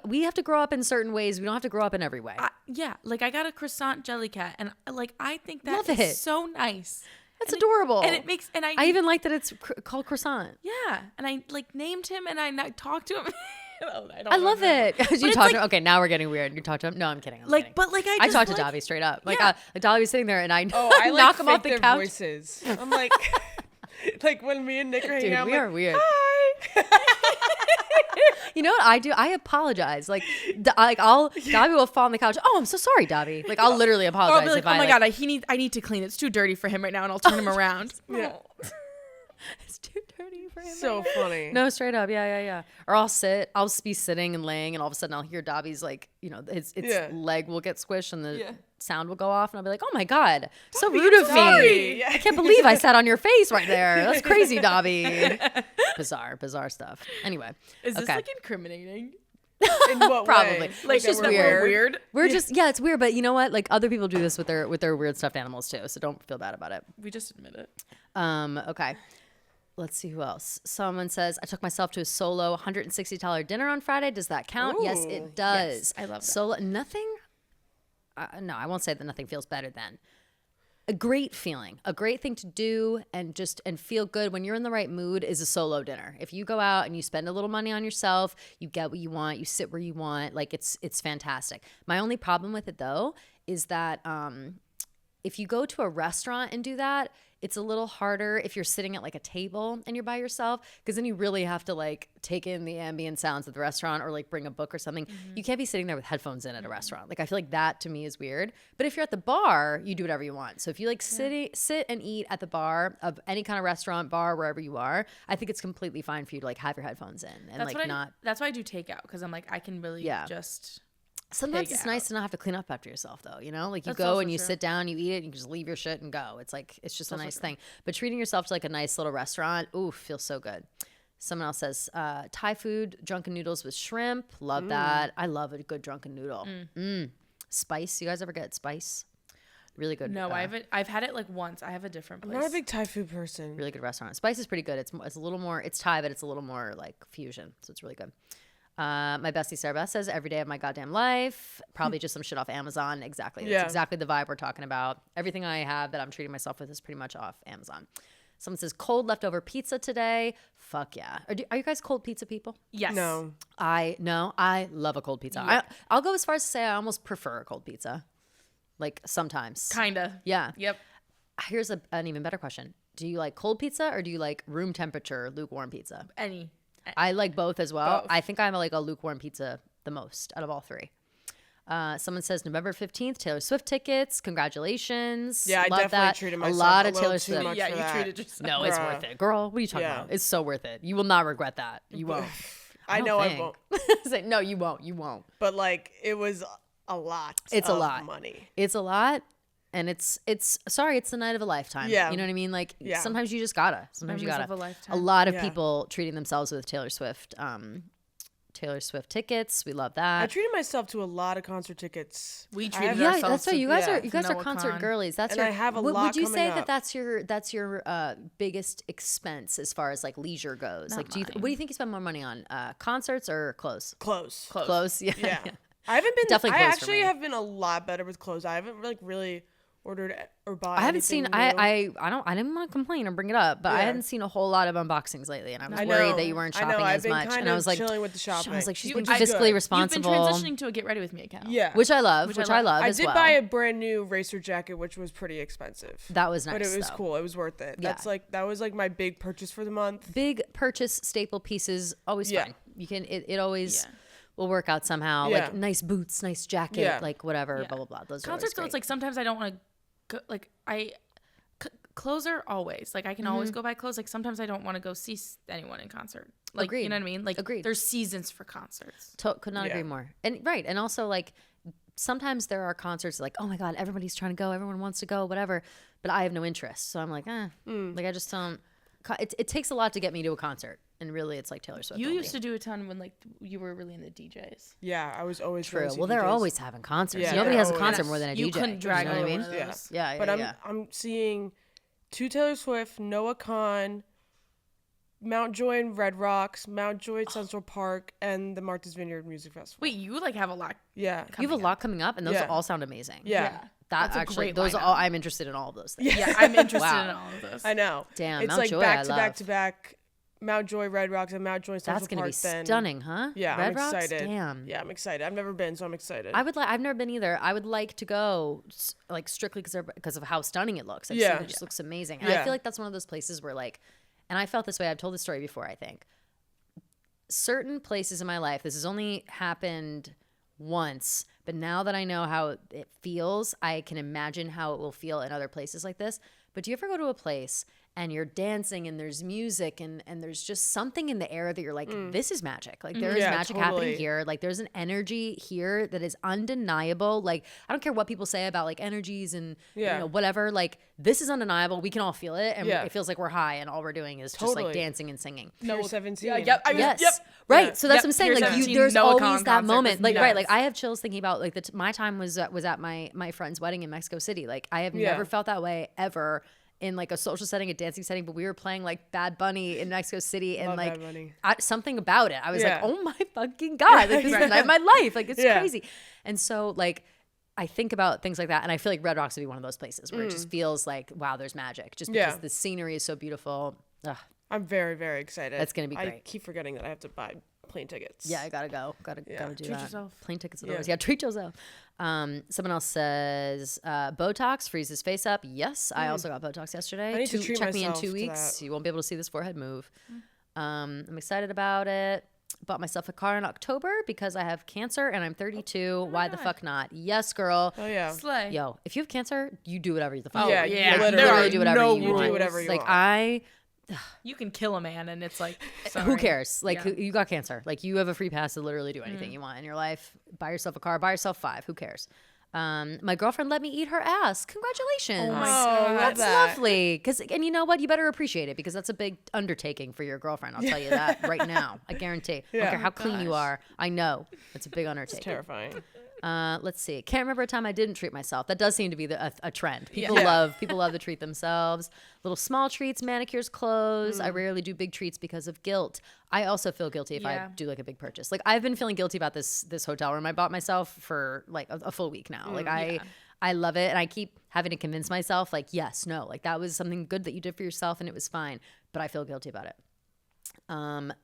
we have to grow up in certain ways. We don't have to grow up in every way. Yeah, like I got a croissant jellycat, and like I think that Love is it. so nice. That's adorable. And it makes and I even like that it's called croissant. yeah, and I like named him and I talked to him. I love it. You it's talk like- to him. Okay, now we're getting weird. You talk to him. No, I'm kidding. I'm Like, kidding. but like I I just talked to like, Dobby straight up. Like, Yeah. Dobby was sitting there and I Oh, I like knock him off fake the their couch. voices. I'm like, like when me and Nick are hanging Dude, out, I'm we like, are weird. Hi. You know what I do? I apologize. Like, Dobby will fall on the couch. Oh, I'm so sorry, Dobby. Like, I'll literally Or apologize. I'll be like, if oh I, my god, I need to clean. It's too dirty for him right now, and I'll turn him around. Yeah. It's too dirty for him. So funny. No, straight up. Yeah. Or I'll be sitting and laying, and all of a sudden I'll hear Dobby's like, its Yeah. leg will get squished and the Yeah. sound will go off, and I'll be like, oh my god, so Dobby, rude of I'm me. sorry. Yeah. I can't believe I sat on your face right there. That's crazy, Dobby. Bizarre stuff. Anyway, Is this okay. like incriminating? In what Probably. way? Like, It's just that that we're we're weird. We're just it's weird, but you know what? Like other people do this with their weird stuffed animals too, so don't feel bad about it. We just admit it. Okay. Let's see who else. Someone says, I took myself to a solo $160 dinner on Friday. Does that count? Yes, Ooh. it does. Yes, I love that. Solo, nothing. No, I won't say that nothing feels better than a great feeling, a great thing to do and feel good when you're in the right mood is a solo dinner. If you go out and you spend a little money on yourself, you get what you want, you sit where you want, like it's fantastic. My only problem with it though is that if you go to a restaurant and do that, it's a little harder if you're sitting at like a table and you're by yourself, because then you really have to like take in the ambient sounds of the restaurant or like bring a book or something. You can't be sitting there with headphones in at a restaurant. Like I feel like that to me is weird. But if you're at the bar, you do whatever you want. So if you like sit and eat at the bar of any kind of restaurant, bar, wherever you are, I think it's completely fine for you to like have your headphones in and That's like what that's why I do takeout, because I'm like I can really Yeah. just. Sometimes Take it's out. nice to not have to clean up after yourself, though. You know, like you That's go also and you true. sit down, you eat it, and you just leave your shit and go. It's like it's just a also nice true. thing. But treating yourself to like a nice little restaurant, ooh, feels so good. Someone else says Thai food, drunken noodles with shrimp. Love that. I love a good drunken noodle. Spice. You guys ever get spice? Really good. No, I've had it like once. I have a different I'm place. not a big Thai food person. Really good restaurant. Spice is pretty good. It's a little more. It's Thai, but it's a little more like fusion. So it's really good. My bestie Sarah Beth says every day of my goddamn life. Probably just some shit off Amazon. Exactly. That's Yeah. exactly the vibe we're talking about. Everything I have that I'm treating myself with is pretty much off Amazon. Someone says cold leftover pizza today. Fuck yeah. Are you guys cold pizza people? Yes. No. I love a cold pizza. Yeah. I'll go as far as to say I almost prefer a cold pizza. Like sometimes. Kinda. Yeah. Yep. Here's an even better question. Do you like cold pizza or do you like room temperature lukewarm pizza? Any. I like both as well. Both. I think I'm like a lukewarm pizza the most out of all three. Someone says November 15th, Taylor Swift tickets. Congratulations. Yeah, I Love definitely that. treated a myself lot a of little Taylor too Swift. much Yeah, for you that. treated yourself. No, it's Bruh. worth it. Girl, what are you talking Yeah. about? It's so worth it. You will not regret that. You won't. I don't know I think. won't. Say, no, you won't. You won't. But like it was a lot. It's a of lot. money. It's a lot. And it's sorry, it's the night of a lifetime. Yeah. You know what I mean? Like Yeah. sometimes you just gotta. Sometimes you Memories gotta. of a lifetime. lot of Yeah. people treating themselves with Taylor Swift tickets. We love that. I treated myself to a lot of concert tickets. We I treated have- Yeah, ourselves that's right. to- You guys yeah, are Noah concert Khan. girlies. That's And your. I have a would lot you say coming up. that's your biggest expense as far as like leisure goes? Not Like, what mine. do you think you spend more money on? Concerts or clothes? Clothes. Clothes. Yeah. Yeah. I haven't been. Definitely I clothes for actually me. have been a lot better with clothes. I haven't like really ordered or bought. I haven't seen. anything new. I didn't want to complain or bring it up, but I Yeah. hadn't seen a whole lot of unboxings lately, and I was I worried know. that you weren't I shopping know. I've as been much. kind And I of was like, chilling with the shopping. I was like, she's You- been I- fiscally You've responsible, been transitioning to a Get Ready With Me account. Yeah. which I love. Which I love I as did well. buy a brand new racer jacket, which was pretty expensive. That was nice, But it was though. cool. It was worth it. Yeah. That was like my big purchase for the month. Big purchase staple pieces always Yeah. fine. You can it always Yeah. will work out somehow. Yeah. Like nice boots, nice jacket, Yeah. like whatever, Yeah. blah blah blah. Those are Concerts though, always it's like sometimes I don't want to go. Like clothes are always like I can always go buy clothes. Like sometimes I don't want to go see anyone in concert. Like Agreed. you know what I mean? Like Agreed. there's seasons for concerts. Could not Yeah. agree more. And right, and also like sometimes there are concerts like, oh my God, everybody's trying to go, everyone wants to go, whatever, but I have no interest. So I'm like, like I just don't. It takes a lot to get me to a concert, and really, it's like Taylor Swift. You only. used to do a ton when like you were really into DJs. Yeah, I was always True. going to see Well, they're DJs. always having concerts. Yeah, Nobody they're has a concert always- more than a You DJ. couldn't drag you know what I me mean? to one of those. Yeah, But yeah. I'm seeing 2 Taylor Swift, Noah Kahan, Mount Joy and Red Rocks, Mount Joy at Central Park, and the Martha's Vineyard Music Festival. Wait, you like have a lot. Yeah. You have a lot coming up, and those Yeah. all sound amazing. Yeah. That That's a actually, great those are lineup. all. I'm interested in all of those things. Yeah, I'm interested Wow. in all of those. I know. Damn, it's Mount like Joy, back I to back love. to back. Mount Joy, Red Rocks, and Mount Joy Central That's gonna Park. be then. stunning, huh? Yeah, Red I'm Rocks? excited. Damn. Yeah, I'm excited. I've never been, so I'm excited. I've never been either. I would like to go, like strictly because of how stunning it looks. I've seen Yeah. it just looks amazing, and I Yeah. feel like that's one of those places where like, and I felt this way. I've told this story before. I think certain places in my life. This has only happened once, but now that I know how it feels, I can imagine how it will feel in other places like this. But do you ever go to a place and you're dancing and there's music and there's just something in the air that you're like, this is magic. Like there is Yeah, magic totally. happening here. Like there's an energy here that is undeniable. Like I don't care what people say about like energies and you Yeah. know, whatever. Like this is undeniable. We can all feel it, and Yeah. it feels like we're high, and all we're doing is just Totally. like dancing and singing. Pure 17. Yeah, yep. I was, Yes. Yep. Right. Yeah. So that's Yep. what I'm saying. Pure Like 17 there's Noah always Kahan that concert moment. was Like right. nuts. Like I have chills thinking about like my time was at my friend's wedding in Mexico City. Like I have Yeah. never felt that way ever in like a social setting, a dancing setting. But we were playing like Bad Bunny in Mexico City, and Love like Bad Bunny. something about it. I was Yeah. like, oh my fucking God, like this is the night of my life. Like it's Yeah. crazy. And so like I think about things like that, and I feel like Red Rocks would be one of those places where it just feels like, wow, there's magic, just because Yeah. the scenery is so beautiful. Ugh. I'm very, very excited. That's gonna be I great. keep forgetting that I have to buy plane tickets. Yeah, I gotta go. Gotta do Treat that. yourself. Plane tickets are Yeah. always. Yeah, treat yourself. Someone else says Botox freezes face up. Yes, I also got Botox yesterday. I need to treat check me in myself 2 to weeks. that. You won't be able to see this forehead move. I'm excited about it. Bought myself a car in October because I have cancer and I'm 32. Why the fuck not? Yes, girl. Oh, yeah. Slay. Yo, if you have cancer, you do whatever the fuck. Yeah, you yeah. want. literally. You There literally are do whatever no you rules. want. Do whatever you like want. You can kill a man, and it's like, Who sorry. cares? Like, Yeah. you got cancer. Like, you have a free pass to literally do anything you want in your life. Buy yourself a car. Buy yourself 5. Who cares? My girlfriend let me eat her ass. Congratulations. Oh my Oh, God. love That's that. lovely. And you know what? You better appreciate it because that's a big undertaking for your girlfriend. I'll tell you that right now. I guarantee. I Yeah. don't care how clean you gosh. are. I know. It's a big undertaking. Terrifying. Let's see. Can't remember a time I didn't treat myself. That does seem to be a trend. People Yeah. love to treat themselves. Little small treats, manicures, clothes. I rarely do big treats because of guilt. I also feel guilty if I Yeah. do like a big purchase. Like I've been feeling guilty about this hotel room I bought myself for like a full week now. Like I love it, and I keep having to convince myself like yes, no, like that was something good that you did for yourself and it was fine, but I feel guilty about it.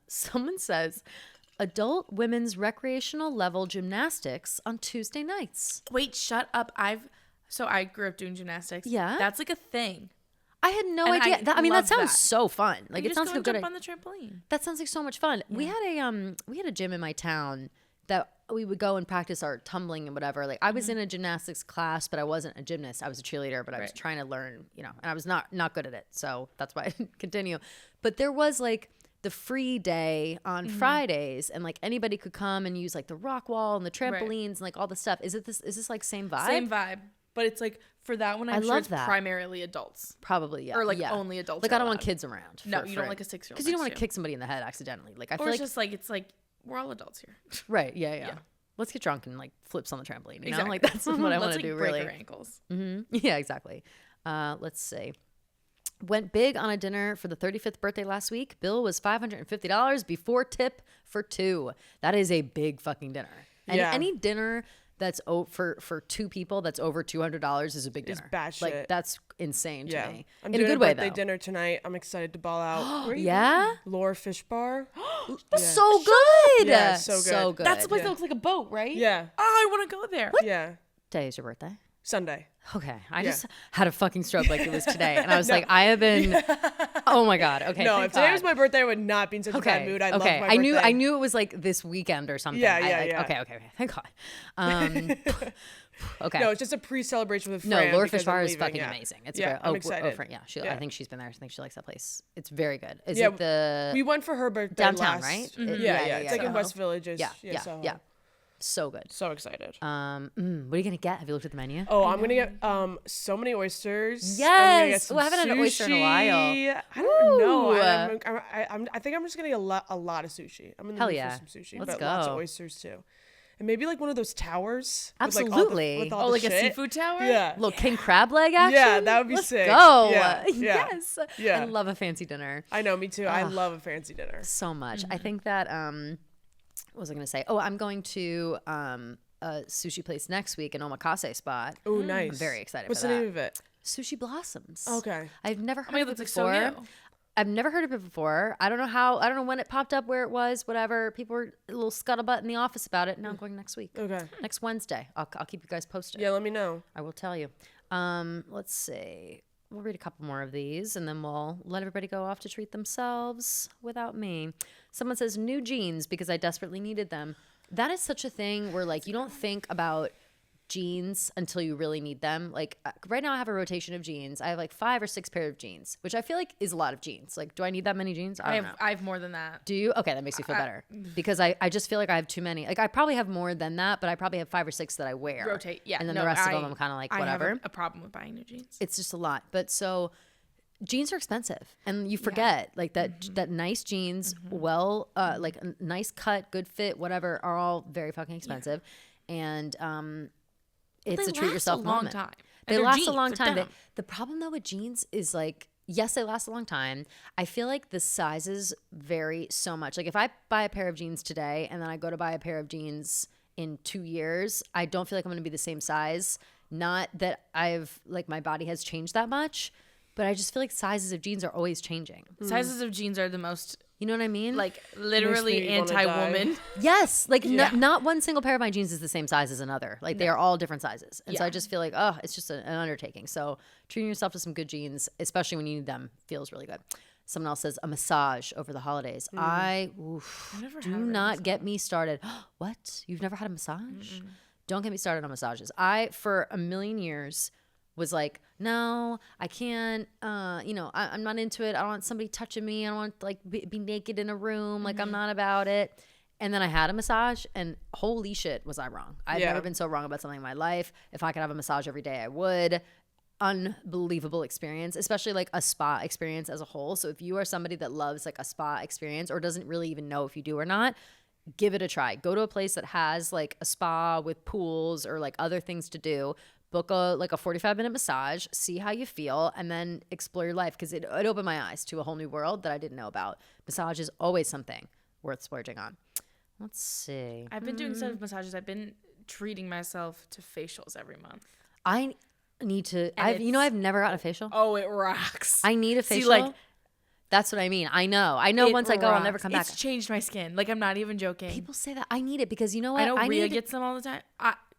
Someone says adult women's recreational level gymnastics on Tuesday nights. Wait, shut up. So I grew up doing gymnastics. Yeah? That's like a thing. I had no And idea. I that love sounds that. so fun. Like You it just sounds go like a and good. jump on the trampoline. That sounds like so much fun. We had a gym in my town that we would go and practice our tumbling and whatever. Like I was in a gymnastics class, but I wasn't a gymnast. I was a cheerleader, but I was Right. trying to learn, and I was not good at it. So that's why I didn't continue. But there was like the free day on Fridays, and like anybody could come and use like the rock wall and the trampolines and like all the stuff. Is this like same vibe? Same vibe. But it's like for that one, I'm sure love it's that. primarily adults. Probably, yeah. Or, like, yeah. only adults Like are I don't want allowed. kids around. No, you don't like a 6-year-old because you don't next want to to kick somebody in the head accidentally. Like I feel Or like it's just like, it's like, we're all adults here. right, yeah. Let's get drunk and like flips on the trampoline. You know, Exactly. like that's what I want Let's to like do. break Really, our ankles. yeah, exactly. Let's see. Went big on a dinner for the 35th birthday last week. Bill was $550 before tip for 2. That is a big fucking dinner. And Yeah. any dinner that's for 2 people that's over $200 is a big dinner. batshit. Like that's insane to Yeah. me. I'm In doing a good way birthday though. dinner tonight. I'm excited to ball out. Yeah, Laura Fish Bar. so good. Yeah, so good. So good. That's the place that looks like a boat, right? Yeah. Oh, I want to go there. Yeah. day is your birthday? Sunday. Okay, I just had a fucking stroke like it was today, and I was like, I have been. Oh my god. Okay. No, thank if today God. was my birthday, I would not be in such a bad mood. I love my birthday. I knew it was like this weekend or something. Yeah, I, yeah, like, yeah. Okay. Thank God. Okay. No, it's just a pre-celebration with No, Fran. Laura because Fish I'm Bar is leaving, fucking yeah. amazing. It's Yeah, great. I'm excited. Fran, yeah, Yeah. I think she's been there. I think she likes that place. It's very good. Is Yeah, it the We went for her birthday downtown, last- right? Yeah, yeah. It's like in Soho. West Village. Yeah. Soho. Yeah. So good. So excited. What are you gonna get? Have you looked at the menu? Oh, I'm gonna get so many oysters. Yes. I'm gonna get I haven't had an oyster in a sushi. while. I don't know. Woo. I think I'm just gonna get a lot of sushi. I'm in the Hell mood yeah. for some sushi, Let's but lots of go. oysters too. And maybe like one of those towers. Absolutely. With all Oh, the like a shit. seafood tower? Yeah. Little king crab leg action. Yeah, that would be Let's sick. go. Yeah, yeah, Yes. yeah. I love a fancy dinner I know, me too. I love a fancy dinner. so much. I think that what was I gonna say? Oh, I'm going to a sushi place next week, an omakase spot. Oh, nice. I'm very excited What's for the that. name of it? Sushi Blossoms. Okay. I've never heard my of God, it that's, like, before. so new. I've never heard of it before. I don't know when it popped up, where it was, whatever. People were a little scuttlebutt in the office about it. Now I'm going next week. Okay. Next Wednesday. I'll keep you guys posted. Yeah, let me know. I will tell you. Let's see. We'll read a couple more of these and then we'll let everybody go off to treat themselves without me. Someone says new jeans because I desperately needed them. That is such a thing where like you don't think about jeans until you really need them. Like right now I have a rotation of jeans. I have like 5 or 6 pairs of jeans, which I feel like is a lot of jeans. Like, do I need that many jeans? I don't know. I have more than that. Do you? Okay, that makes me feel better because I just feel like I have too many. Like I probably have more than that, but I probably have 5 or 6 that I wear. Rotate. Yeah. And then no, the rest of them I'm kind of like, I whatever. have a problem with buying new jeans. It's just a lot. But so jeans are expensive and you forget like that nice jeans, like a nice cut, good fit, whatever are all very fucking expensive. And it's They a treat last yourself a long moment. time. They And they're last jeans, a long they're time. denim. The problem though with jeans is like, yes, they last a long time. I feel like the sizes vary so much. Like if I buy a pair of jeans today and then I go to buy a pair of jeans in 2 years, I don't feel like I'm going to be the same size. Not that like my body has changed that much, but I just feel like sizes of jeans are always changing. Sizes of jeans are the most You know what I mean? like literally me wanna anti-woman. yes, like Yeah. not one single pair of my jeans is the same size as another. Like they are all different sizes. And so Yeah. I just feel like, oh, it's just an undertaking. So treating yourself to some good jeans, especially when you need them, feels really good. Someone else says a massage over the holidays. Do not get me started. What? You've never had a massage? Don't get me started on massages. I, for a million years, was like, no, I can't, I'm not into it. I don't want somebody touching me. I don't want like be naked in a room. Like I'm not about it. And then I had a massage and holy shit was I wrong. I've Yeah. never been so wrong about something in my life. If I could have a massage every day, I would. Unbelievable experience, especially like a spa experience as a whole. So if you are somebody that loves like a spa experience or doesn't really even know if you do or not, give it a try. Go to a place that has like a spa with pools or like other things to do. Book a 45-minute massage, see how you feel, and then explore your life because it opened my eyes to a whole new world that I didn't know about. Massage is always something worth splurging on. Let's see. I've been doing instead of massages, I've been treating myself to facials every month. I need to. And I've never gotten a facial. Oh, it rocks. I need a facial. See, like, that's what I mean. I know. it Once I go, I'll never rocks. come back. It's changed my skin. Like I'm not even joking. People say that I need it because you know what? I know Rhea need gets them all the time.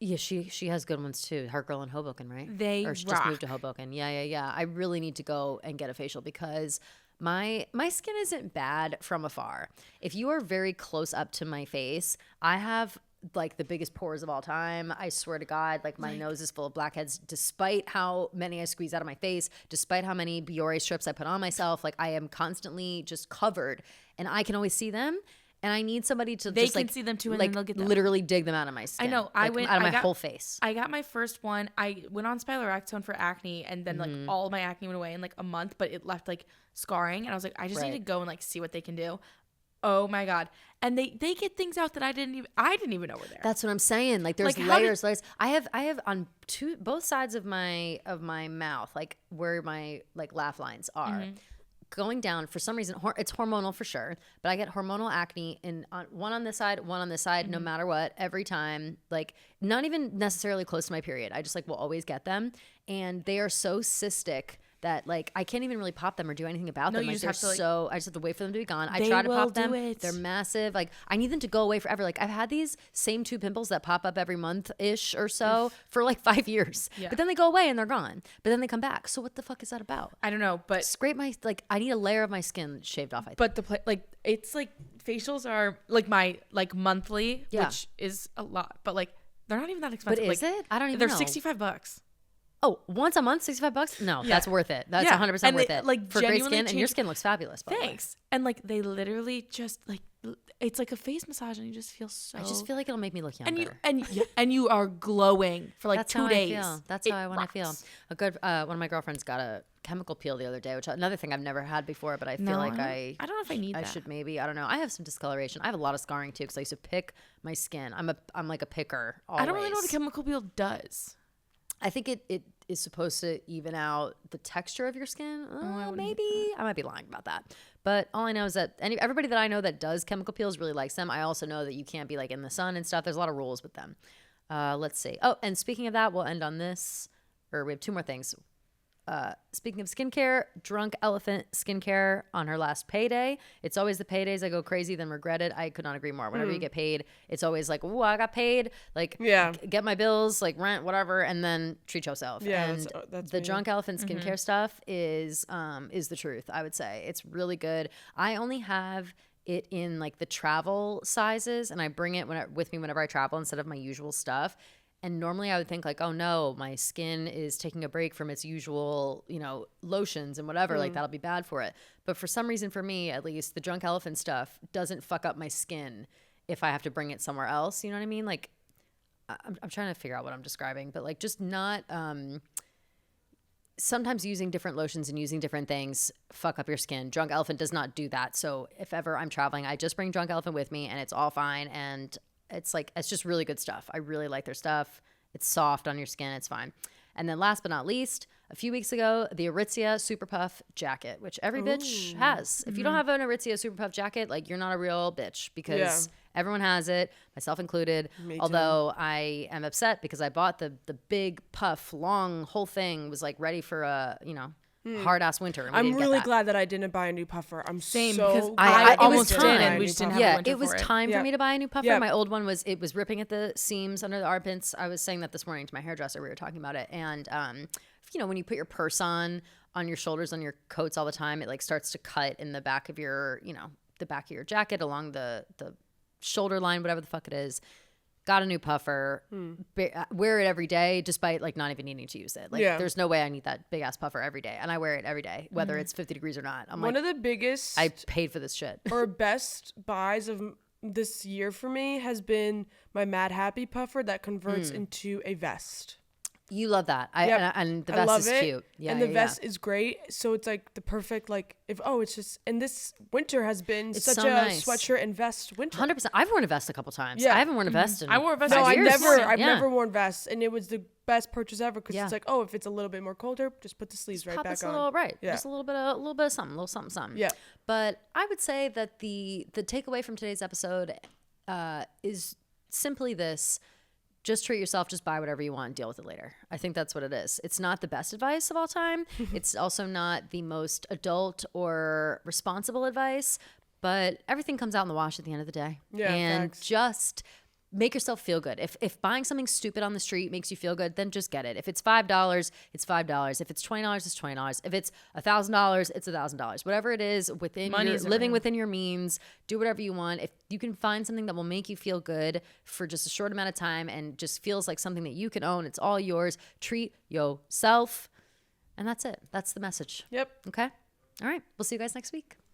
Yeah, she has good ones too. Her girl in Hoboken, right? They or she just moved to rock. Hoboken. Yeah. I really need to go and get a facial because my skin isn't bad from afar. If you are very close up to my face, I have like the biggest pores of all time. I swear to God, like my nose is full of blackheads despite how many I squeeze out of my face, despite how many Biore strips I put on myself. Like I am constantly just covered and I can always see them. And I need somebody to They just can like see them too, and like then they'll get them. literally dig them out of my skin. I know. Like, out of my whole face. I got my first one. I went on spironolactone for acne, and then like all my acne went away in like a month, but it left like scarring. And I was like, I just need to go and like see what they can do. Oh my God! And they get things out that I didn't even know were there. That's what I'm saying. Like there's Like, how layers. I have on both sides of my mouth, like where my like laugh lines are. Going down for some reason, it's hormonal for sure, but I get hormonal acne one on this side, no matter what, every time. Like not even necessarily close to my period. I just like will always get them, and they are so cystic that like I can't even really pop them or do anything about them. you Like just they're have to, like- so I just have to wait for them to be gone. I They try to will pop them. do it. They're massive. Like I need them to go away forever. Like I've had these same 2 pimples that pop up every month ish or so for like 5 years. Yeah. But then they go away and they're gone. But then they come back. So what the fuck is that about? I don't know, but Scrape my like I need a layer of my skin shaved off. I think. but like it's like facials are like my like monthly, Yeah. which is a lot, but like they're not even that expensive. is like, it? I don't even They're know. $65. Oh, once a month, $65? No, that's worth it. That's Yeah. 100% And worth they, it. like, For great genuinely skin, and your change- skin looks fabulous, by the way. Thanks. And like they literally just like it's like a face massage, and you just feel so. I just feel like it'll make me look younger. and you are glowing for like That's 2 how days. I feel. That's how I want to feel. A good one of my girlfriends got a chemical peel the other day, which another thing I've never had before, but I feel like I don't know if I need I that. should maybe. I don't know. I have some discoloration. I have a lot of scarring too because I used to pick my skin. I'm like a picker. Always. I don't really know what a chemical peel does. I think it is supposed to even out the texture of your skin. Maybe I might be lying about that, but all I know is that everybody that I know that does chemical peels really likes them. I also know that you can't be like in the sun and stuff. There's a lot of rules with them. Let's see. Oh, and speaking of that, we'll end on this. Or we have two more things. Speaking of skincare, Drunk Elephant Skincare on her last payday. It's always the paydays I go crazy, then regret it. I could not agree more. Whenever you get paid, it's always like, "Ooh, I got paid." Like, get my bills, like rent, whatever, and then treat yourself. Yeah, and that's the me. Drunk Elephant Skincare stuff is the truth. I would say it's really good. I only have it in like the travel sizes, and I bring it with me whenever I travel instead of my usual stuff. And normally I would think like, oh no, my skin is taking a break from its usual, lotions and whatever. Like that'll be bad for it. But for some reason, for me at least, the Drunk Elephant stuff doesn't fuck up my skin if I have to bring it somewhere else. You know what I mean? Like I'm trying to figure out what I'm describing, but like just not. Sometimes using different lotions and using different things fuck up your skin. Drunk Elephant does not do that. So if ever I'm traveling, I just bring Drunk Elephant with me, and it's all fine. And it's just really good stuff. I really like their stuff. It's soft on your skin. It's fine. And then last but not least, a few weeks ago, the Aritzia Super Puff jacket, which every bitch has. If you don't have an Aritzia Super Puff jacket, like you're not a real bitch because everyone has it, myself included. Me too. Although I am upset because I bought the big puff, long whole thing was like ready for a, hard ass winter. And we I'm didn't get really that. glad that I didn't buy a new puffer. I'm Same, so because glad I it was almost did, time. and we just didn't have a Yeah, winter it was for time for me to buy a new puffer. Yep. My old one was ripping at the seams under the armpits. I was saying that this morning to my hairdresser. We were talking about it, and when you put your purse on your shoulders, on your coats all the time, it like starts to cut in the back of your the back of your jacket along the shoulder line, whatever the fuck it is. Got a new puffer, wear it every day despite like not even needing to use it. Like there's no way I need that big ass puffer every day. And I wear it every day, whether it's 50 degrees or not. I'm one like, of the biggest I paid for this shit. or best buys of this year for me has been my Mad Happy puffer that converts into a vest. You love that. And the I vest love is it. cute. Yeah, and the yeah, vest is great. So it's like the perfect, like, it's just, and this winter has been It's such so a nice. sweatshirt and vest winter. 100%. I've worn a vest a couple times. Yeah. I haven't worn a vest in I wore a vest. No, 5 I've years. I've Yeah. never worn vests, and it was the best purchase ever because Yeah. it's like, if it's a little bit more colder, just put the sleeves right Pop back this on. little, right. Yeah. Just a little bit of something, something. Yeah. But I would say that the takeaway from today's episode is simply this. Just treat yourself, just buy whatever you want and deal with it later. I think that's what it is. It's not the best advice of all time. It's also not the most adult or responsible advice, but everything comes out in the wash at the end of the day. Yeah, and facts. just make yourself feel good. If buying something stupid on the street makes you feel good, then just get it. If it's $5, it's $5. If it's $20, it's $20. If it's $1,000, it's $1,000. Whatever it is, living everything. within your means, do whatever you want. If you can find something that will make you feel good for just a short amount of time and just feels like something that you can own, it's all yours. Treat yourself. And that's it. That's the message. Yep. Okay? All right. We'll see you guys next week.